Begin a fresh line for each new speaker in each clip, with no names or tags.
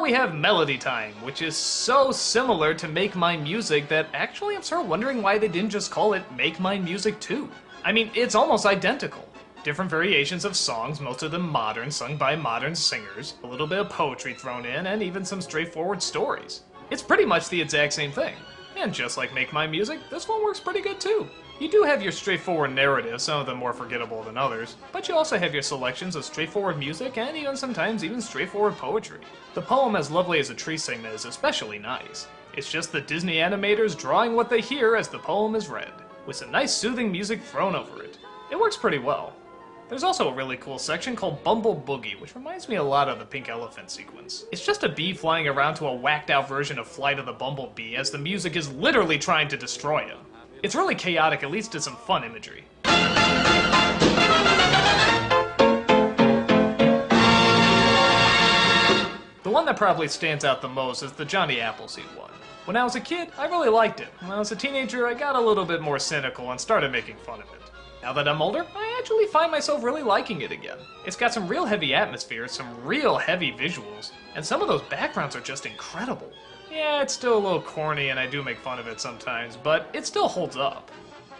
we have Melody Time, which is so similar to Make Mine Music that actually I'm sort of wondering why they didn't just call it Make Mine Music 2. I mean, it's almost identical. Different variations of songs, most of them modern, sung by modern singers, a little bit of poetry thrown in, and even some straightforward stories. It's pretty much the exact same thing. And just like Make Mine Music, this one works pretty good too. You do have your straightforward narrative, some of them more forgettable than others, but you also have your selections of straightforward music and even sometimes even straightforward poetry. The poem As Lovely as a Tree segment is especially nice. It's just the Disney animators drawing what they hear as the poem is read, with some nice soothing music thrown over it. It works pretty well. There's also a really cool section called Bumble Boogie, which reminds me a lot of the Pink Elephant sequence. It's just a bee flying around to a whacked out version of Flight of the Bumblebee as the music is literally trying to destroy him. It's really chaotic, at least to some fun imagery. The one that probably stands out the most is the Johnny Appleseed one. When I was a kid, I really liked it. When I was a teenager, I got a little bit more cynical and started making fun of it. Now that I'm older, I actually find myself really liking it again. It's got some real heavy atmosphere, some real heavy visuals, and some of those backgrounds are just incredible. Yeah, it's still a little corny and I do make fun of it sometimes, but it still holds up.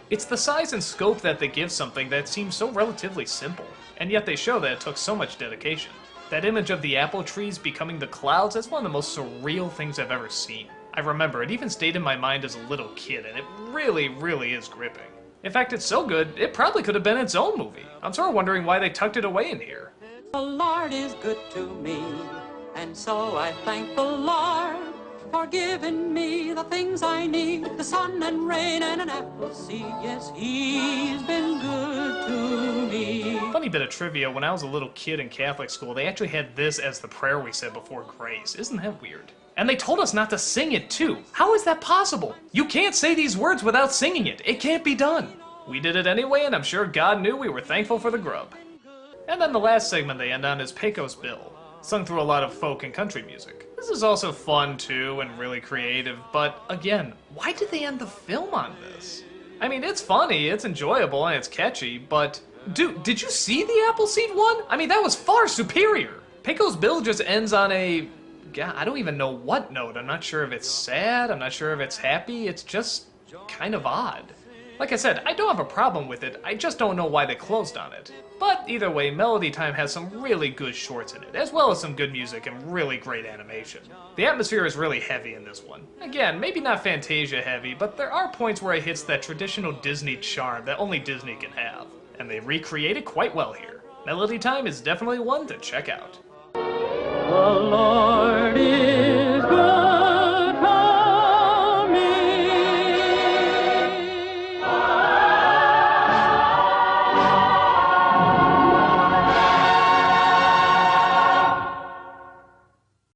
It's the size and scope that they give something that seems so relatively simple, and yet they show that it took so much dedication. That image of the apple trees becoming the clouds, that's one of the most surreal things I've ever seen. I remember, it even stayed in my mind as a little kid, and it really, really is gripping. In fact, it's so good, it probably could have been its own movie. I'm sort of wondering why they tucked it away in here.
The Lord is good to me, and so I thank the Lord for giving me the things I need, the sun and rain and an apple seed. Yes, He's been good to me.
Funny bit of trivia, when I was a little kid in Catholic school, they actually had this as the prayer we said before grace. Isn't that weird? And they told us not to sing it too. How is that possible? You can't say these words without singing it. It can't be done. We did it anyway, and I'm sure God knew we were thankful for the grub. And then the last segment they end on is Pecos Bill, sung through a lot of folk and country music. This is also fun too, and really creative, but again, why did they end the film on this? I mean, it's funny, it's enjoyable, and it's catchy, but dude, did you see the Appleseed one? I mean, that was far superior. Pecos Bill just ends on a, God, I don't even know what note. I'm not sure if it's sad, I'm not sure if it's happy, it's just kind of odd. Like I said, I don't have a problem with it, I just don't know why they closed on it. But either way, Melody Time has some really good shorts in it, as well as some good music and really great animation. The atmosphere is really heavy in this one. Again, maybe not Fantasia heavy, but there are points where it hits that traditional Disney charm that only Disney can have. And they recreate it quite well here. Melody Time is definitely one to check out.
The Lord is